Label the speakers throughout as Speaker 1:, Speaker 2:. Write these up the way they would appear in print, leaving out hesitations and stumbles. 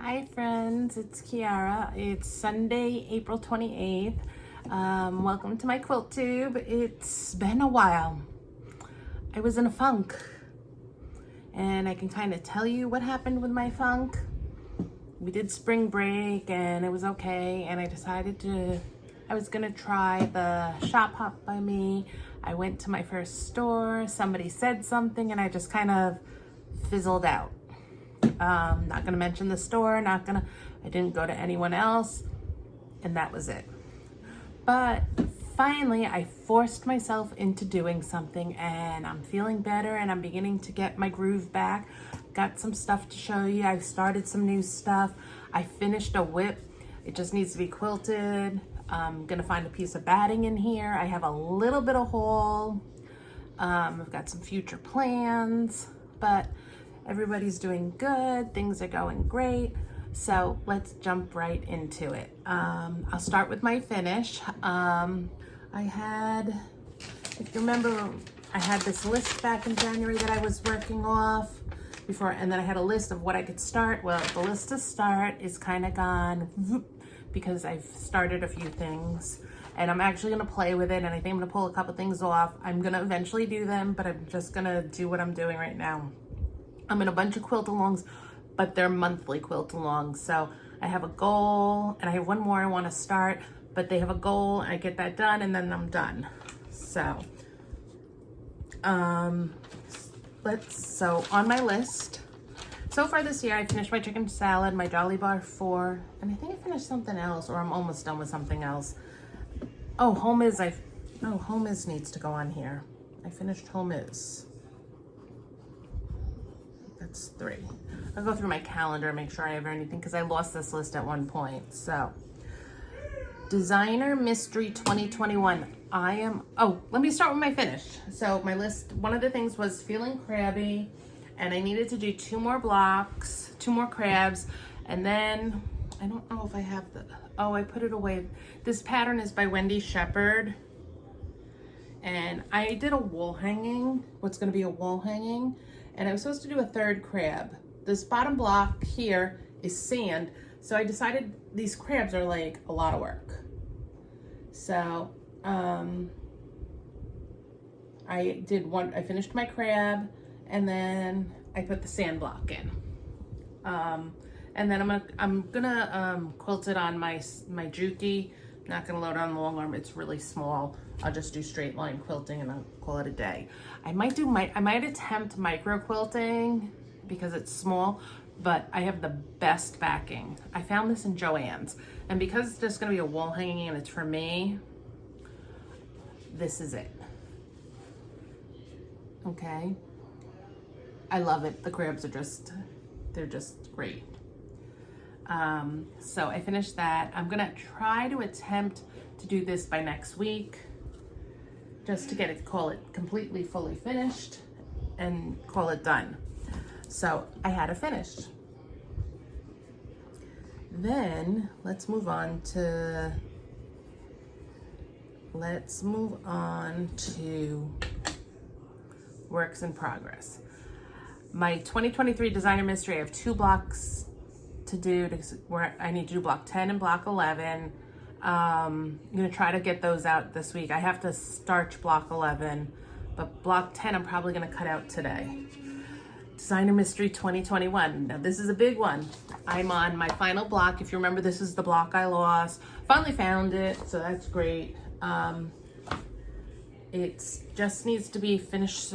Speaker 1: Hi friends, it's Kiara. It's Sunday, April 28th. Welcome to my quilt tube. It's been a while. I was in a funk and I can kind of tell you what happened with my funk. We did spring break and it was okay, and I decided I was gonna try the Shop Hop by me. I went to my first store, somebody said something and I just kind of fizzled out. Not gonna mention the store, I didn't go to anyone else, and that was it. But finally, I forced myself into doing something and I'm feeling better and I'm beginning to get my groove back. Got some stuff to show you. I've started some new stuff. I finished a whip. It just needs to be quilted. I'm gonna find a piece of batting in here. I have a little bit of haul. I've got some future plans, but everybody's doing good. Things are going great. So let's jump right into it. I'll start with my finish. If you remember, I had this list back in January that I was working off before, and then I had a list of what I could start. Well, the list to start is kind of gone because I've started a few things and I'm actually gonna play with it, and I think I'm gonna pull a couple things off. I'm gonna eventually do them, but I'm just gonna do what I'm doing right now. I'm in a bunch of quilt-alongs, but they're monthly quilt-alongs. So I have a goal, and I have one more I want to start, but they have a goal, and I get that done, and then I'm done. So, so on my list, so far this year, I finished my chicken salad, my Dolly Bar 4, and I think I finished something else, or I'm almost done with something else. Oh, Home Is needs to go on here. I finished Home Is. That's 3. I'll go through my calendar and make sure I have anything because I lost this list at one point. So, Designer Mystery 2021. Let me start with my finish. So my list, one of the things was feeling crabby, and I needed to do 2 more blocks, 2 more crabs, and then, I don't know if I have I put it away. This pattern is by Wendy Shepherd. And I did a wall hanging, what's gonna be a wall hanging, and I was supposed to do a 3rd crab. This bottom block here is sand, so I decided these crabs are like a lot of work. So I finished my crab, and then I put the sand block in. And then I'm gonna quilt it on my Juki. I'm not gonna load on the long arm, it's really small. I'll just do straight line quilting and I'll call it a day. I might attempt micro quilting because it's small, but I have the best backing. I found this in Joann's, and because it's just gonna be a wall hanging and it's for me, this is it. Okay. I love it. The crabs they're just great. So I finished that. I'm gonna try to attempt to do this by next week, just to call it completely fully finished and call it done. So I had it finished. Then let's move on to works in progress. My 2023 Designer Mystery, I have 2 blocks to do where I need to do block 10 and block 11. I'm gonna try to get those out this week. I have to starch block 11, but block 10 I'm probably gonna cut out today. Designer Mystery 2021. Now this is a big one. I'm on my final block. If you remember, this is the block I lost. Finally found it, so that's great. It just needs to be finished.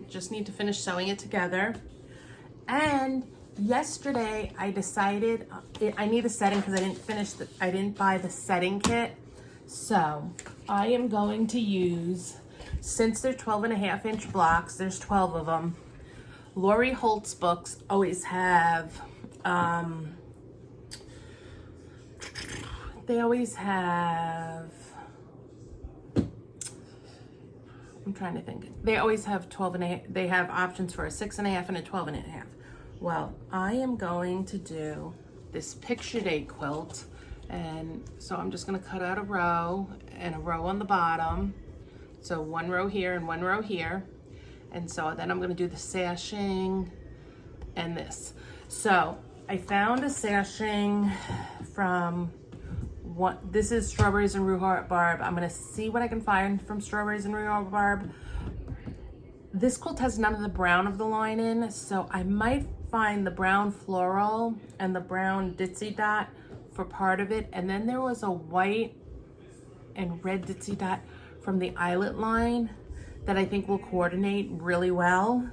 Speaker 1: Just need to finish sewing it together. And yesterday I decided I need a setting because I didn't buy the setting kit. So I am going to use, since they're 12.5-inch blocks, there's 12 of them. Lori Holt's books always have, I'm trying to think. They always have 12.5. They have options for a 6.5 and a 12.5. Well, I am going to do this picture day quilt, and so I'm just going to cut out a row and a row on the bottom. So 1 row here and 1 row here, and so then I'm going to do the sashing and this. So I found a sashing from this is Strawberries and Rhubarb. I'm gonna see what I can find from Strawberries and Rhubarb. This quilt has none of the brown of the line in, so I might find the brown floral and the brown ditzy dot for part of it. And then there was a white and red ditzy dot from the eyelet line that I think will coordinate really well.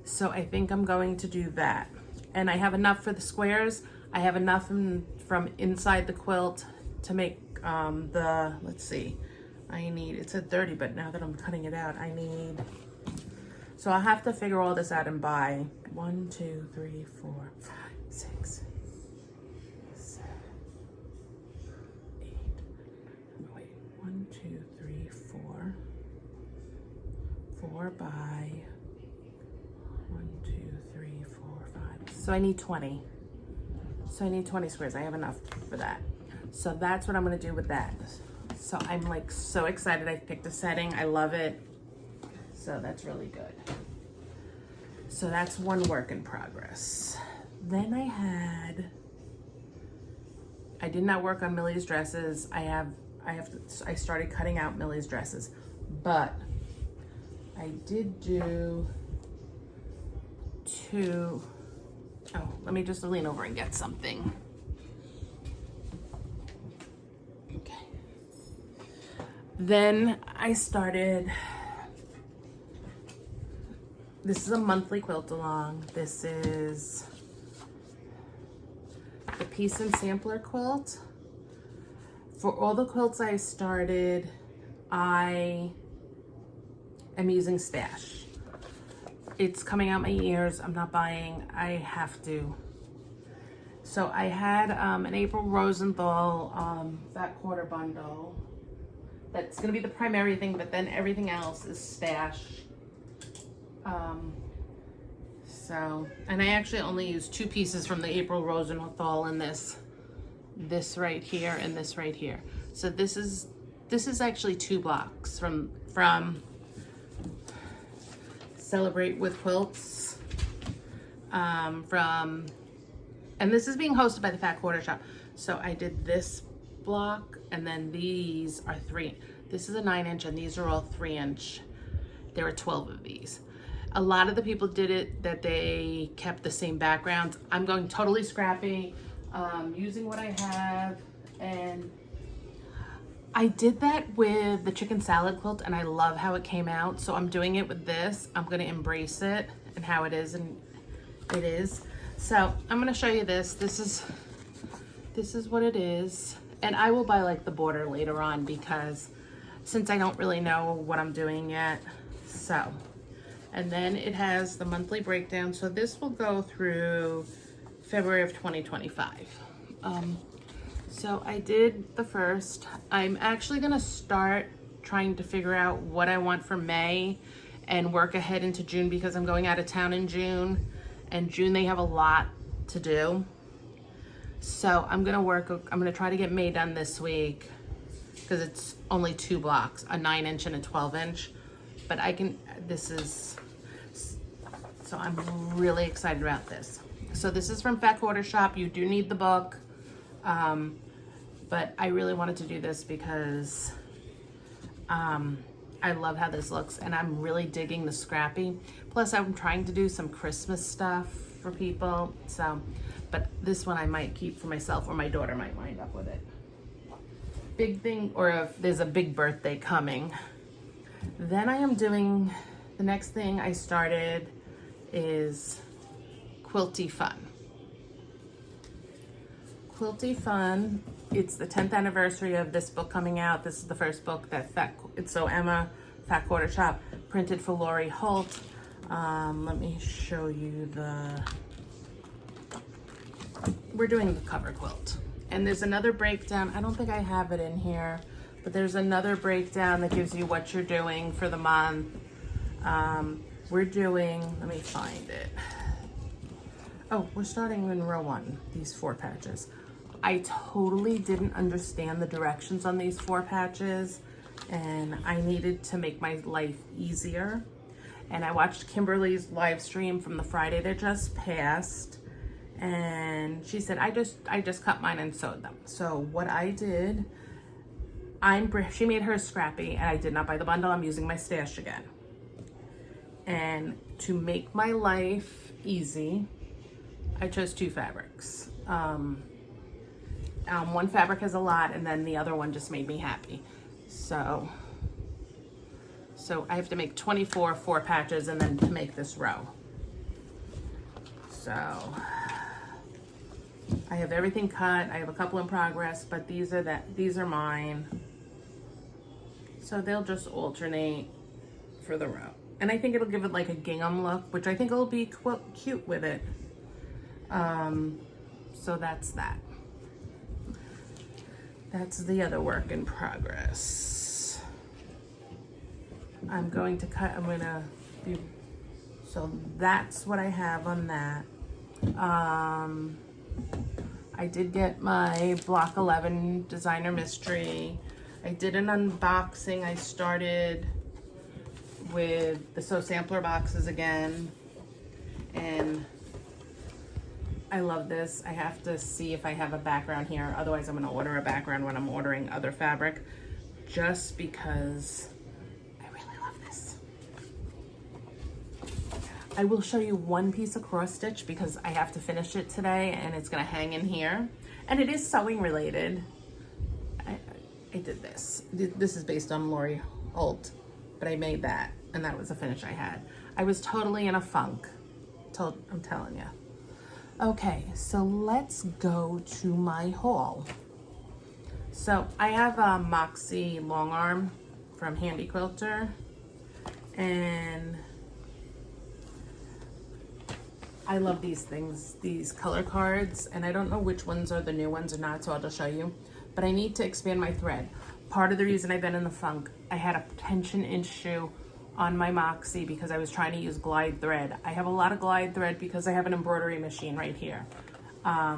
Speaker 1: So I think I'm going to do that. And I have enough for the squares. I have enough from inside the quilt to make let's see, it said 30, but now that I'm cutting it out, so I'll have to figure all this out and buy 1, 2, 3, 4, 5, 6, 7, 8, wait, 1, 2, 3, 4, 4 by 1, 2, 3, 4, 5. So I need 20. So I need 20 squares. I have enough for that. So that's what I'm gonna do with that. So I'm like so excited. I picked a setting. I love it. So that's really good. So that's one work in progress. Then I did not work on Millie's dresses. I started cutting out Millie's dresses, but I did do two. Oh, let me just lean over and get something. Okay. Then I started, this is a monthly quilt along. This is the Piece and Sampler quilt. For all the quilts I started, I am using stash. It's coming out my ears. I'm not buying. I have to. So I had an April Rosenthal fat quarter bundle. That's going to be the primary thing, but then everything else is stash. And I actually only used 2 pieces from the April Rosenthal in this right here and this right here. So this is actually 2 blocks from Celebrate with Quilts, and this is being hosted by the Fat Quarter Shop. So I did this block, and then these are 3. This is a 9-inch, and these are all 3-inch. There were 12 of these. A lot of the people did it that they kept the same backgrounds. I'm going totally scrappy, using what I have, and I did that with the chicken salad quilt, and I love how it came out. So I'm doing it with this. I'm going to embrace it and how it is, and it is. So I'm going to show you this. This is what it is, and I will buy like the border later on because since I don't really know what I'm doing yet. So, and then it has the monthly breakdown. So this will go through February of 2025. So I did the first. I'm actually gonna start trying to figure out what I want for May and work ahead into June because I'm going out of town in June, and June they have a lot to do. So I'm gonna try to get May done this week because it's only 2 blocks, a 9-inch and a 12-inch. But so I'm really excited about this. So this is from Fat Quarter Shop. You do need the book. But I really wanted to do this because I love how this looks, and I'm really digging the Scrappy. Plus I'm trying to do some Christmas stuff for people. So, but this one I might keep for myself, or my daughter might wind up with it. Big thing, or if there's a big birthday coming. Then I am doing, the next thing I started is Quilty Fun. Quilty Fun, it's the 10th anniversary of this book coming out. This is the first book that Emma, Fat Quarter Shop, printed for Lori Holt. Let me show you we're doing the cover quilt. And there's another breakdown. I don't think I have it in here, but there's another breakdown that gives you what you're doing for the month. We're doing, let me find it. Oh, we're starting in row 1, these 4 patches. I totally didn't understand the directions on these 4 patches, and I needed to make my life easier. And I watched Kimberly's live stream from the Friday that just passed, and she said, I just cut mine and sewed them. So what I did, she made hers Scrappy, and I did not buy the bundle. I'm using my stash again. And to make my life easy, I chose 2 fabrics. One fabric has a lot, and then the other one just made me happy. So I have to make 24 4 patches, and then to make this row. So I have everything cut. I have a couple in progress, but these are mine. So they'll just alternate for the row. And I think it'll give it like a gingham look, which I think will be cute with it. So that's that. That's the other work in progress. I'm going to cut, so that's what I have on that. I did get my Block 11 Designer Mystery. I did an unboxing. I started with the Sew Sampler boxes again, and I love this. I have to see if I have a background here. Otherwise, I'm going to order a background when I'm ordering other fabric, just because I really love this. I will show you one piece of cross stitch because I have to finish it today, and it's going to hang in here. And it is sewing related. I did this. This is based on Lori Holt, but I made that, and that was a finish I had. I was totally in a funk. I'm telling you. Okay, so let's go to my haul. So I have a Moxie long arm from Handy Quilter, and I love these things, these color cards, and I don't know which ones are the new ones or not, so I'll just show you. But I need to expand my thread. Part of the reason I've been in the funk, I had a tension issue on my Moxie because I was trying to use glide thread. I have a lot of glide thread because I have an embroidery machine right here. I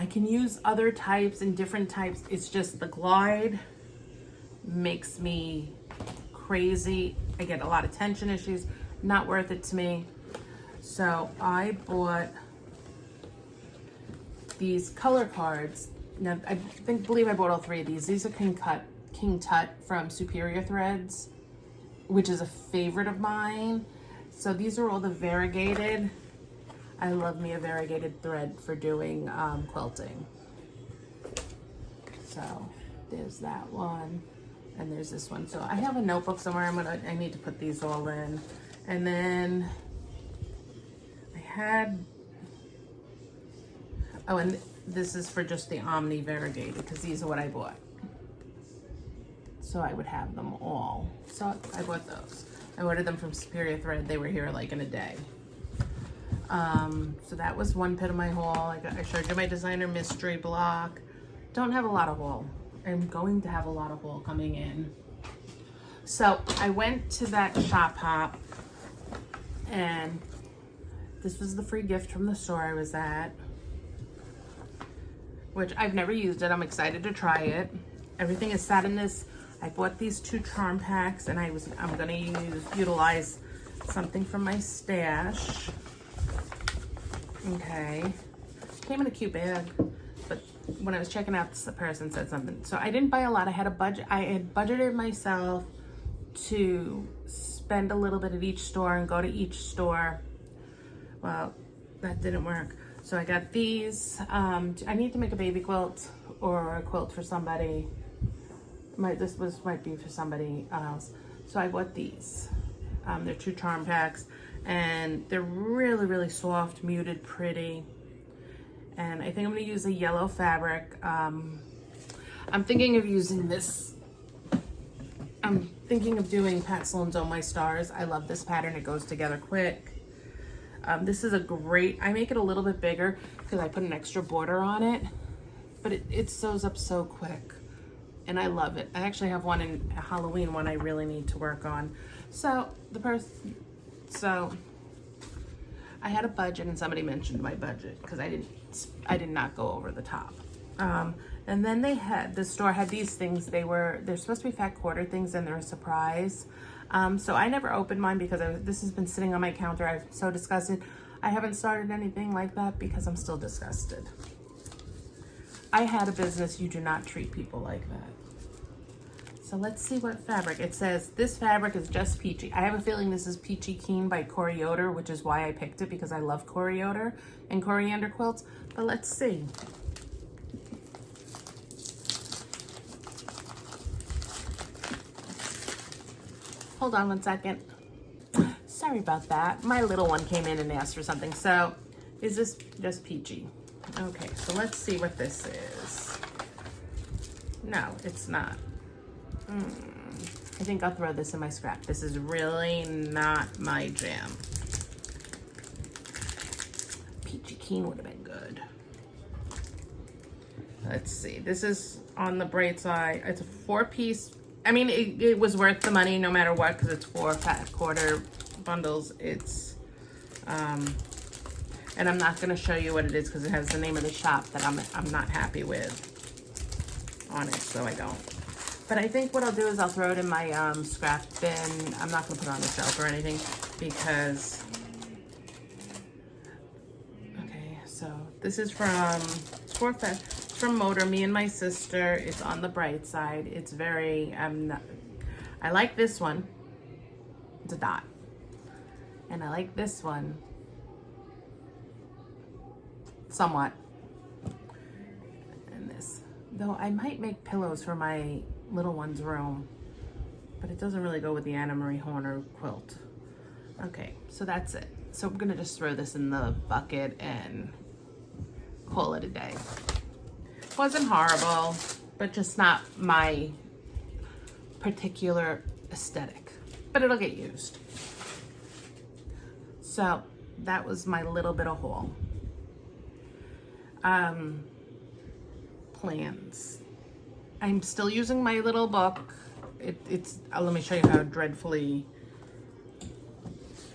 Speaker 1: can use other types and different types. It's just the glide makes me crazy. I get a lot of tension issues, not worth it to me. So I bought these color cards. Now I believe I bought all 3 of these. These are King Tut from Superior Threads, which is a favorite of mine. So these are all the variegated. I love me a variegated thread for doing quilting. So there's that one, and there's this one. So I have a notebook somewhere. I need to put these all in. And then I had, oh, and this is for just the Omni variegated because these are what I bought. So I would have them all. So I bought those. I ordered them from Superior Thread. They were here like in a day. So that was one bit of my haul. I showed you my Designer Mystery block. Don't have a lot of haul. I'm going to have a lot of haul coming in. So I went to that shop hop, and this was the free gift from the store I was at, which I've never used it. I'm excited to try it. Everything is sat in this. I bought these 2 charm packs, and I'm gonna utilize something from my stash. Okay, came in a cute bag, but when I was checking out, the person said something. So I didn't buy a lot. I had budgeted myself to spend a little bit at each store and go to each store. Well, that didn't work. So I got these. I need to make a baby quilt or a quilt for somebody. Might be for somebody else. So I bought these. They're 2 charm packs, and they're really, really soft, muted, pretty. And I think I'm gonna use a yellow fabric. I'm thinking of using this. I'm thinking of doing Pat Sloan's Oh My Stars. I love this pattern. It goes together quick. This is a great, I make it a little bit bigger because I put an extra border on it, but it sews up so quick. And I love it. I actually have one in a Halloween one I really need to work on. So I had a budget, and somebody mentioned my budget because I did not go over the top. And then the store had these things. They're supposed to be fat quarter things, and they're a surprise. So I never opened mine because this has been sitting on my counter. I'm so disgusted. I haven't started anything like that because I'm still disgusted. I had a business. You do not treat people like that. So let's see what fabric. It says this fabric is just peachy. I have a feeling this is Peachy Keen by Coriander, which is why I picked it, because I love Coriander and coriander quilts. But let's see. Hold on one second. Sorry about that. My little one came in and asked for something. So is this just peachy? Okay, so let's see what this is. No, it's not. I think I'll throw this in my scrap. This is really not my jam. Peachy Keen would have been good. Let's see. This is on the bright side. It's a 4-piece. I mean, it was worth the money no matter what, because it's 4 fat quarter bundles. It's, and I'm not going to show you what it is because it has the name of the shop that I'm not happy with on it, so I don't. But I think what I'll do is I'll throw it in my scrap bin. I'm not going to put it on the shelf or anything because, okay, so this is from, it's from Motor, me and my sister. It's on the bright side. It's very, I like this one. It's a dot. And I like this one somewhat. And this, though I might make pillows for my little one's room, but it doesn't really go with the Anna Marie Horner quilt. Okay, so that's it. So we're gonna just throw this in the bucket and call it a day. Wasn't horrible, but just not my particular aesthetic, but it'll get used. So that was my little bit of haul. Plans. I'm still using my little book. It's let me show you how dreadfully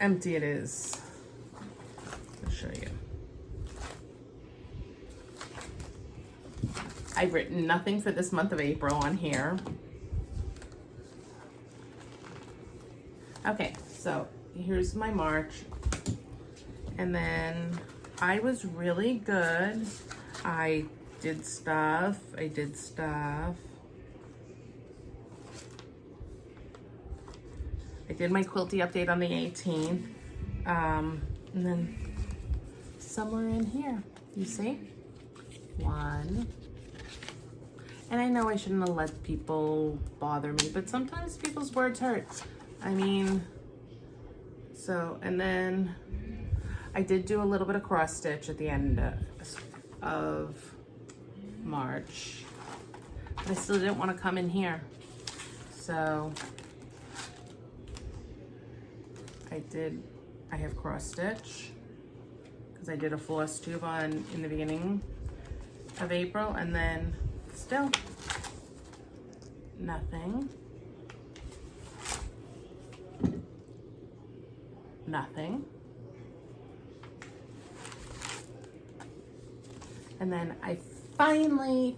Speaker 1: empty it is. I'll show you. I've written nothing for this month of April on here. Okay, so here's my March. And then I was really good. I did stuff. I did my Quilty update on the 18th. And then somewhere in here, you see? 1. And I know I shouldn't have let people bother me, but sometimes people's words hurt. I mean, so, and then I did do a little bit of cross stitch at the end of March, but I still didn't want to come in here. So I have cross stitch because I did a floss tube on in the beginning of April, and then still nothing. And then I finally,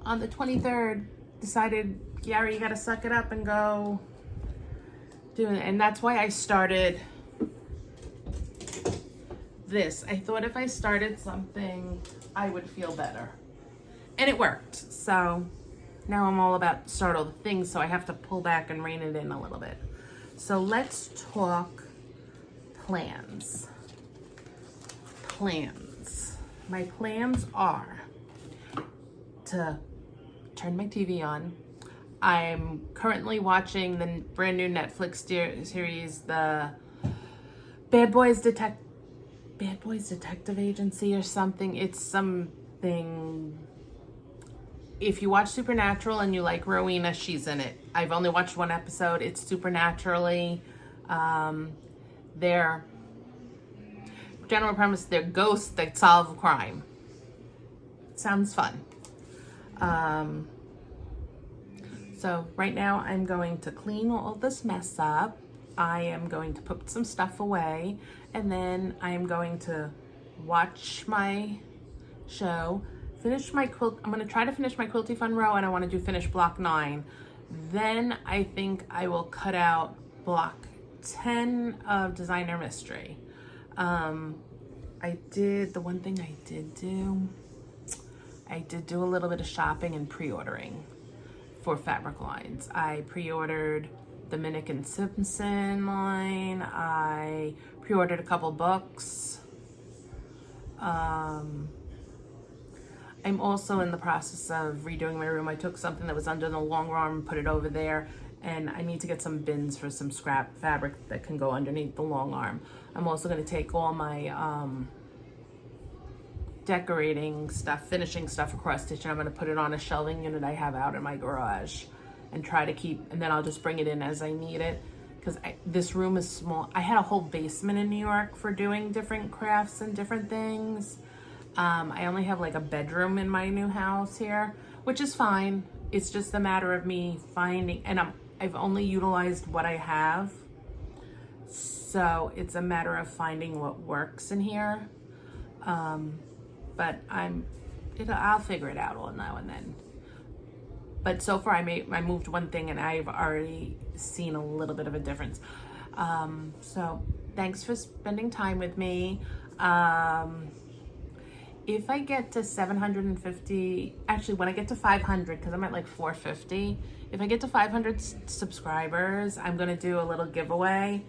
Speaker 1: on the 23rd, decided, Gary, you gotta suck it up and go do it. And that's why I started this. I thought if I started something, I would feel better. And it worked. So now I'm all about start all the things, so I have to pull back and rein it in a little bit. So let's talk plans. My plans are to turn my TV on. I'm currently watching the brand new Netflix series, the Bad Boys Detective Agency or something. It's something. If you watch Supernatural and you like Rowena, she's in it. I've only watched 1 episode. It's supernaturally, their general premise, they're ghosts that solve crime. Sounds fun. So right now I'm going to clean all this mess up. I am going to put some stuff away, and then I am going to watch my show, finish my quilt. I'm going to try to finish my Quilty Fun row, and I want to do finish block 9. Then I think I will cut out block 10 of Designer Mystery. The one thing I did do a little bit of shopping and pre-ordering for fabric lines. I pre-ordered the Minnick and Simpson line. I pre-ordered a couple books. I'm also in the process of redoing my room. I took something that was under the long arm and put it over there, and I need to get some bins for some scrap fabric that can go underneath the long arm. I'm also going to take all my decorating stuff, finishing stuff across stitch, and I'm going to put it on a shelving unit I have out in my garage and try to keep, and then I'll just bring it in as I need it, because this room is small. I had a whole basement in New York for doing different crafts and different things. I only have like a bedroom in my new house here, which is fine. It's just a matter of me finding, and I've only utilized what I have, so it's a matter of finding what works in here. But I'll figure it out all now and then. But so far I moved one thing and I've already seen a little bit of a difference. So thanks for spending time with me. If I get to 750, actually when I get to 500, because I'm at like 450, if I get to 500 subscribers, I'm gonna do a little giveaway.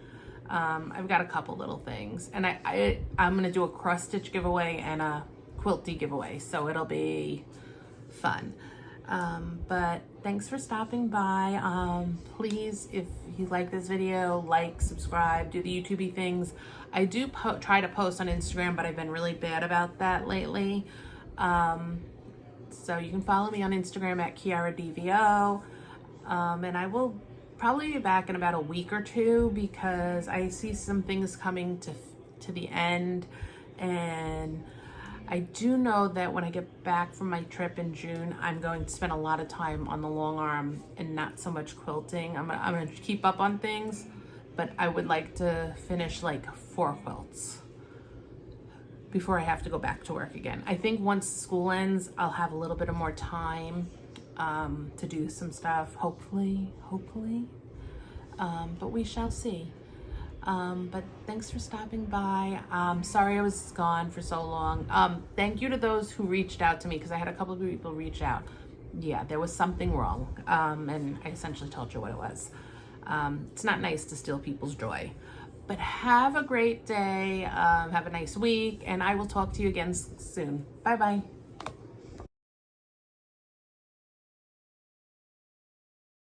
Speaker 1: I've got a couple little things, and I'm gonna do a cross stitch giveaway and a quilty giveaway, so it'll be fun. But thanks for stopping by. Please, if you like this video, like, subscribe, do the YouTubey things. I do try to post on Instagram, but I've been really bad about that lately. So you can follow me on Instagram at KiaraDVO, and I will probably be back in about a week or two, because I see some things coming to the end, and I do know that when I get back from my trip in June, I'm going to spend a lot of time on the long arm and not so much quilting. I'm gonna keep up on things, but I would like to finish like 4 quilts before I have to go back to work again. I think once school ends, I'll have a little bit of more time to do some stuff, hopefully. But we shall see. But thanks for stopping by. Sorry I was gone for so long. Thank you to those who reached out to me, because I had a couple of people reach out. Yeah, there was something wrong, and I essentially told you what it was. It's not nice to steal people's joy. But have a great day, have a nice week, and I will talk to you again soon. Bye-bye.